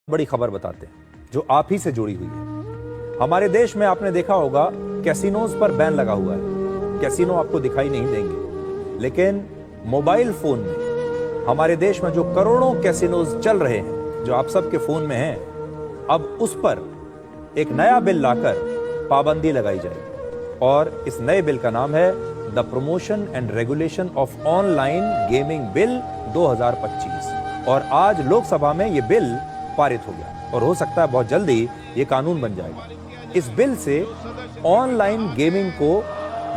बड़ी खबर बताते हैं जो आप ही से जुड़ी हुई है। हमारे देश में आपने देखा होगा कैसीनोज पर बैन लगा हुआ है। कैसीनो आपको दिखाई नहीं देंगे, लेकिन मोबाइल फोन में हमारे देश में जो करोड़ों कैसीनोज चल रहे हैं, जो आप सबके फोन में हैं, अब उस पर एक नया बिल लाकर पाबंदी लगाई जाएगी और इस नए बिल का नाम है the promotion and regulation of online gaming bill 2025। और आज लोकसभा में यह बिल पारित हो गया और हो सकता है बहुत जल्दी ये कानून बन जाएगा। इस बिल से ऑनलाइन गेमिंग को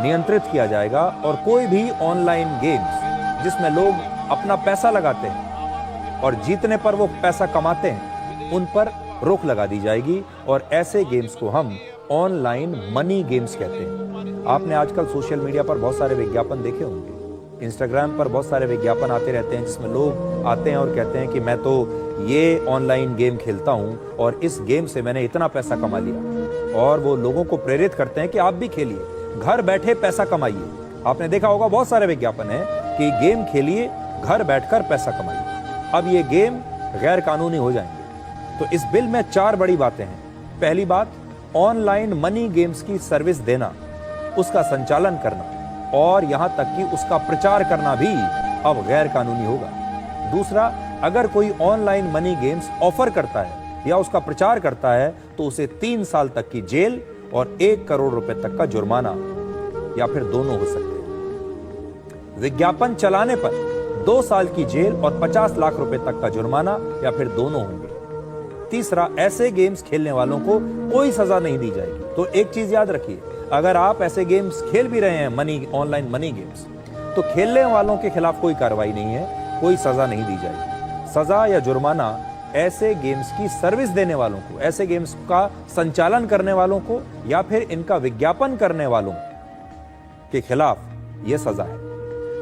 नियंत्रित किया जाएगा और कोई भी ऑनलाइन गेम्स जिसमें लोग अपना पैसा लगाते हैं और जीतने पर वो पैसा कमाते हैं, उन पर रोक लगा दी जाएगी और ऐसे गेम्स को हम ऑनलाइन मनी गेम्स कहते हैं। आपने आजकल सोशल मीडिया पर बहुत सारे विज्ञापन देखे होंगे, इंस्टाग्राम पर बहुत सारे विज्ञापन आते रहते हैं जिसमें लोग आते हैं और कहते हैं कि मैं तो ये ऑनलाइन गेम खेलता हूं और इस गेम से मैंने इतना पैसा कमा लिया, और वो लोगों को प्रेरित करते हैं कि आप भी खेलिए, घर बैठे पैसा कमाइए। आपने देखा होगा बहुत सारे विज्ञापन हैं कि गेम खेलिए, घर बैठकर पैसा कमाइए। अब ये गेम गैर कानूनी हो जाएंगे। तो इस बिल में 4 बड़ी बातें हैं। पहली बात, ऑनलाइन मनी गेम्स की सर्विस देना, उसका संचालन करना और यहां तक कि उसका प्रचार करना भी अब गैर कानूनी होगा। दूसरा, अगर कोई ऑनलाइन मनी गेम्स ऑफर करता है या उसका प्रचार करता है तो उसे 3 साल तक की जेल और 1 करोड़ रुपए तक का जुर्माना या फिर दोनों हो सकते हैं। विज्ञापन चलाने पर 2 साल की जेल और 50 लाख रुपए तक का जुर्माना या फिर दोनों होंगे। तीसरा, ऐसे गेम्स खेलने वालों को कोई सजा नहीं दी जाएगी। तो एक चीज याद रखिए, अगर आप ऐसे गेम्स खेल भी रहे हैं, ऑनलाइन मनी गेम्स, तो खेलने वालों के खिलाफ कोई कार्रवाई नहीं है, कोई सजा नहीं दी जाएगी। सजा या जुर्माना ऐसे गेम्स की सर्विस देने वालों को, ऐसे गेम्स का संचालन करने वालों को या फिर इनका विज्ञापन करने वालों के खिलाफ यह सजा है।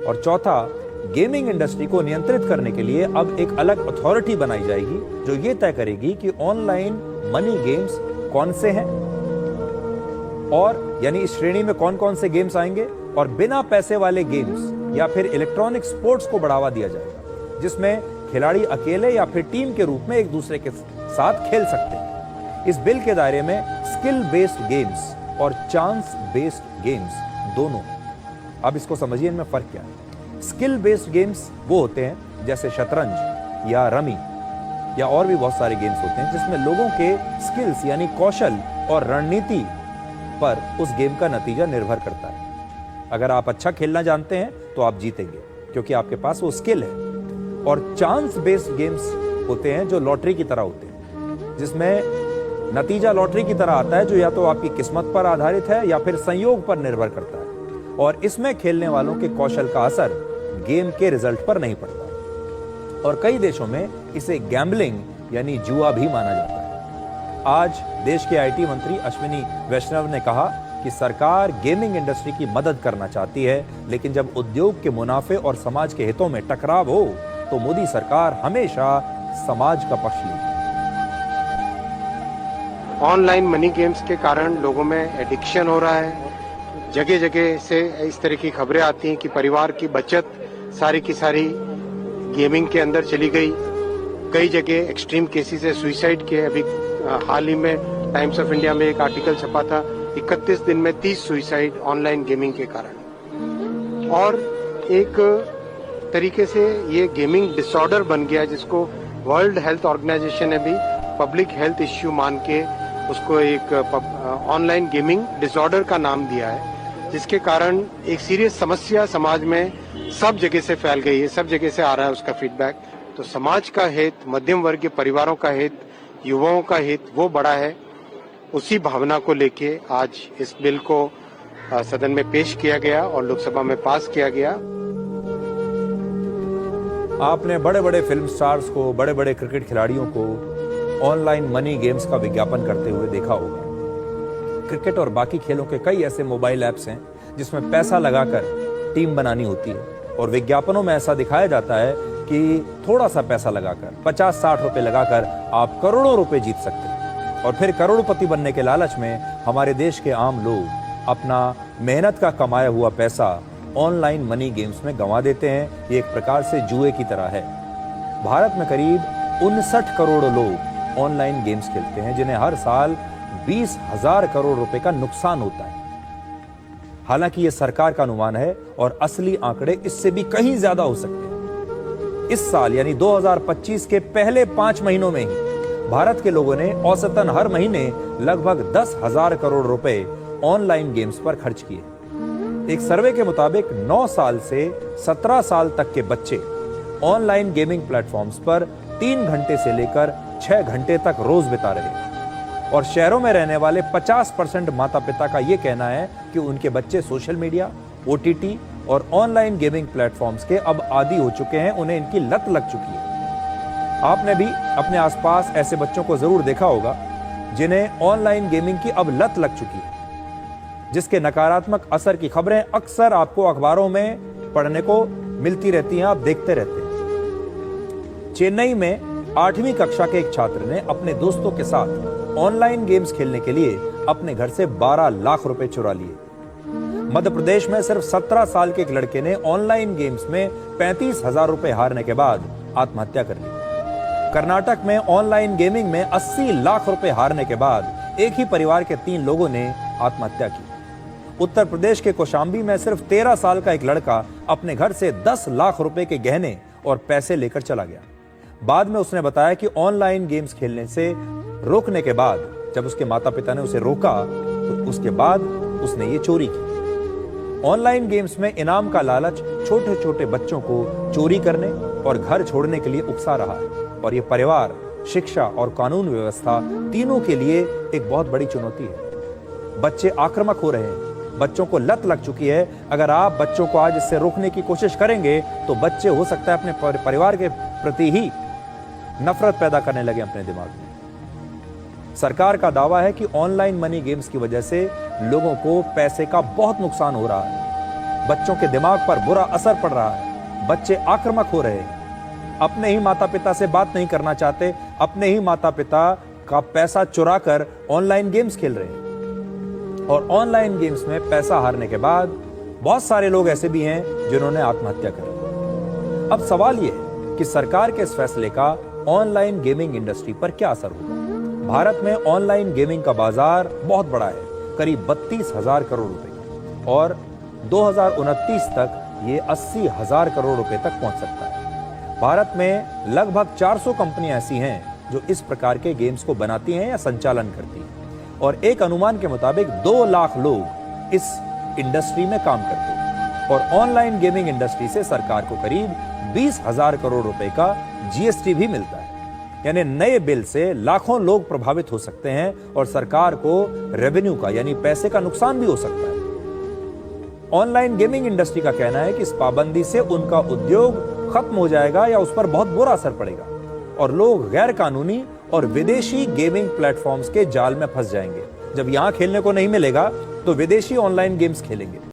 और चौथा, गेमिंग इंडस्ट्री को नियंत्रित करने के लिए अब एक अलग अथॉरिटी बनाई जाएगी जो यह तय करेगी कि ऑनलाइन मनी गेम्स कौन से हैं, और यानी इस श्रेणी में कौन कौन से गेम्स आएंगे, और बिना पैसे वाले गेम्स या फिर इलेक्ट्रॉनिक स्पोर्ट्स को बढ़ावा दिया जाएगा जिसमें खिलाड़ी अकेले या फिर टीम के रूप में एक दूसरे के साथ खेल सकते हैं। इस बिल के दायरे में स्किल बेस्ड गेम्स और चांस बेस्ड गेम्स दोनों। अब इसको समझिए, इनमें फर्क क्या है। स्किल बेस्ड गेम्स वो होते हैं जैसे शतरंज या रमी या और भी बहुत सारे गेम्स होते हैं जिसमें लोगों के स्किल्स यानी कौशल और रणनीति पर उस गेम का नतीजा निर्भर करता है। अगर आप अच्छा खेलना जानते हैं तो आप जीतेंगे क्योंकि आपके पास वो स्किल है। और चांस बेस्ड गेम्स होते हैं जो लॉटरी की तरह होते हैं, जिसमें नतीजा लॉटरी की तरह आता है जो या तो आपकी किस्मत पर आधारित है या फिर संयोग पर निर्भर करता है, और इसमें खेलने वालों के कौशल का असर गेम के रिजल्ट पर नहीं पड़ता। और कई देशों में इसे गैम्बलिंग यानी जुआ भी माना जाता है। आज देश के आईटी मंत्री अश्विनी वैष्णव ने कहा कि सरकार गेमिंग इंडस्ट्री की मदद करना चाहती है, लेकिन जब उद्योग के मुनाफे और समाज के हितों में टकराव हो तो मोदी सरकार हमेशा समाज का पक्ष लेगी। ऑनलाइन मनी गेम्स के कारण लोगों में एडिक्शन हो रहा है। जगह जगह से इस तरह की खबरें आती हैं कि परिवार की बचत सारी की सारी गेमिंग के अंदर चली गई। कई जगह एक्सट्रीम केसेस है सुसाइड के। अभी हाल ही में टाइम्स ऑफ इंडिया में एक आर्टिकल छपा था, 31 दिन में 30 सुसाइड ऑनलाइन गेमिंग के कारण। और एक तरीके से ये गेमिंग डिसऑर्डर बन गया जिसको वर्ल्ड हेल्थ ऑर्गेनाइजेशन ने भी पब्लिक हेल्थ इश्यू मान के उसको एक ऑनलाइन गेमिंग डिसऑर्डर का नाम दिया है, जिसके कारण एक सीरियस समस्या समाज में सब जगह से फैल गई है, सब जगह से आ रहा है उसका फीडबैक। तो समाज का हित, मध्यम वर्ग के परिवारों का हित, युवाओं का हित वो बड़ा है। उसी भावना को लेके आज इस बिल को सदन में पेश किया गया और लोकसभा में पास किया गया। आपने बड़े बड़े फिल्म स्टार्स को, बड़े बड़े क्रिकेट खिलाड़ियों को ऑनलाइन मनी गेम्स का विज्ञापन करते हुए देखा होगा। क्रिकेट और बाकी खेलों के कई ऐसे मोबाइल ऐप्स हैं जिसमें पैसा लगाकर टीम बनानी होती है और विज्ञापनों में ऐसा दिखाया जाता है कि थोड़ा सा पैसा लगाकर 50-60 रुपए लगाकर आप करोड़ों रुपए जीत सकते हैं। और फिर करोड़पति बनने के लालच में हमारे देश के आम लोग अपना मेहनत का कमाया हुआ पैसा ऑनलाइन मनी गेम्स में गंवा देते हैं। ये एक प्रकार से जुए की तरह है। भारत में करीब 59 करोड़ लोग ऑनलाइन गेम्स खेलते हैं, जिन्हें हर साल 20,000 करोड़ रुपए का नुकसान होता है। हालांकि यह सरकार का अनुमान है और असली आंकड़े इससे भी कहीं ज्यादा हो सकते हैं। इस साल यानी 2025 के पहले 5 महीनों में ही भारत के लोगों ने औसतन हर महीने लगभग 10,000 करोड़ रुपए ऑनलाइन गेम्स पर खर्च किए। एक सर्वे के मुताबिक 9 साल से 17 साल तक के बच्चे ऑनलाइन गेमिंग प्लेटफॉर्म्स पर 3 घंटे से लेकर 6 घंटे तक रोज बिता रहे हैं। और शहरों में रहने वाले 50% माता पिता का यह कहना है कि उनके बच्चे सोशल मीडिया, OTT और ऑनलाइन गेमिंग प्लेटफॉर्म्स के अब आदी हो चुके हैं, उन्हें इनकी लत लग चुकी है। आपने भी अपने आसपास ऐसे बच्चों को जरूर देखा होगा जिन्हें ऑनलाइन गेमिंग की अब लत लग चुकी है, जिसके नकारात्मक असर की खबरें अक्सर आपको अखबारों में पढ़ने को मिलती रहती हैं, आप देखते रहते हैं। चेन्नई में 8वीं कक्षा के एक छात्र ने अपने दोस्तों के साथ ऑनलाइन गेम्स खेलने के लिए अपने घर से 12 लाख रुपए चुरा लिए। मध्य प्रदेश में सिर्फ 17 साल के एक लड़के ने ऑनलाइन गेम्स में 35,000 रुपए हारने के बाद आत्महत्या कर ली। कर्नाटक में ऑनलाइन गेमिंग में 80 लाख रुपए हारने के बाद एक ही परिवार के 3 लोगों ने आत्महत्या की। उत्तर प्रदेश के कौशाम्बी में सिर्फ 13 साल का एक लड़का अपने घर से 10 लाख रुपए के गहने और पैसे लेकर चला गया। बाद में उसने बताया कि ऑनलाइन गेम्स खेलने से रोकने के बाद जब उसके माता पिता ने उसे रोका तो उसके बाद उसने ये चोरी की। ऑनलाइन गेम्स में इनाम का लालच छोटे छोटे बच्चों को चोरी करने और घर छोड़ने के लिए उकसा रहा है और ये परिवार, शिक्षा और कानून व्यवस्था तीनों के लिए एक बहुत बड़ी चुनौती है। बच्चे आक्रामक हो रहे हैं, बच्चों को लत लग चुकी है। अगर आप बच्चों को आज इससे रोकने की कोशिश करेंगे तो बच्चे हो सकता है अपने परिवार के प्रति ही नफरत पैदा करने लगे अपने दिमाग में। सरकार का दावा है कि ऑनलाइन मनी गेम्स की वजह से लोगों को पैसे का बहुत नुकसान हो रहा है, बच्चों के दिमाग पर बुरा असर पड़ रहा है, बच्चे आक्रामक हो रहे हैं, अपने ही माता पिता से बात नहीं करना चाहते, अपने ही माता पिता का पैसा चुराकर ऑनलाइन गेम्स खेल रहे हैं। और ऑनलाइन गेम्स में पैसा हारने के बाद बहुत सारे लोग ऐसे भी हैं जिन्होंने आत्महत्या कर ली। अब सवाल यह है कि सरकार के इस फैसले का ऑनलाइन गेमिंग इंडस्ट्री पर क्या असर होगा। भारत में ऑनलाइन गेमिंग का बाजार बहुत बड़ा है, करीब 32,000 करोड़ रुपए का, और 2029 तक ये 80,000 करोड़ रुपए तक पहुंच सकता है। भारत में लगभग 400 कंपनियां ऐसी हैं जो इस प्रकार के गेम्स को बनाती हैं या संचालन करती हैं, और एक अनुमान के मुताबिक 2 लाख लोग इस इंडस्ट्री में काम करते हैं। और ऑनलाइन गेमिंग इंडस्ट्री से सरकार को करीब 20,000 करोड़ रुपए का GST भी मिलता है। यानी नए बिल से लाखों लोग प्रभावित हो सकते हैं और सरकार को रेवेन्यू का यानी पैसे का नुकसान भी हो सकता है। ऑनलाइन गेमिंग इंडस्ट्री का कहना है कि इस पाबंदी से उनका उद्योग खत्म हो जाएगा या उस पर बहुत बुरा असर पड़ेगा और लोग गैर कानूनी और विदेशी गेमिंग प्लेटफॉर्म्स के जाल में फंस जाएंगे। जब यहां खेलने को नहीं मिलेगा तो विदेशी ऑनलाइन गेम्स खेलेंगे।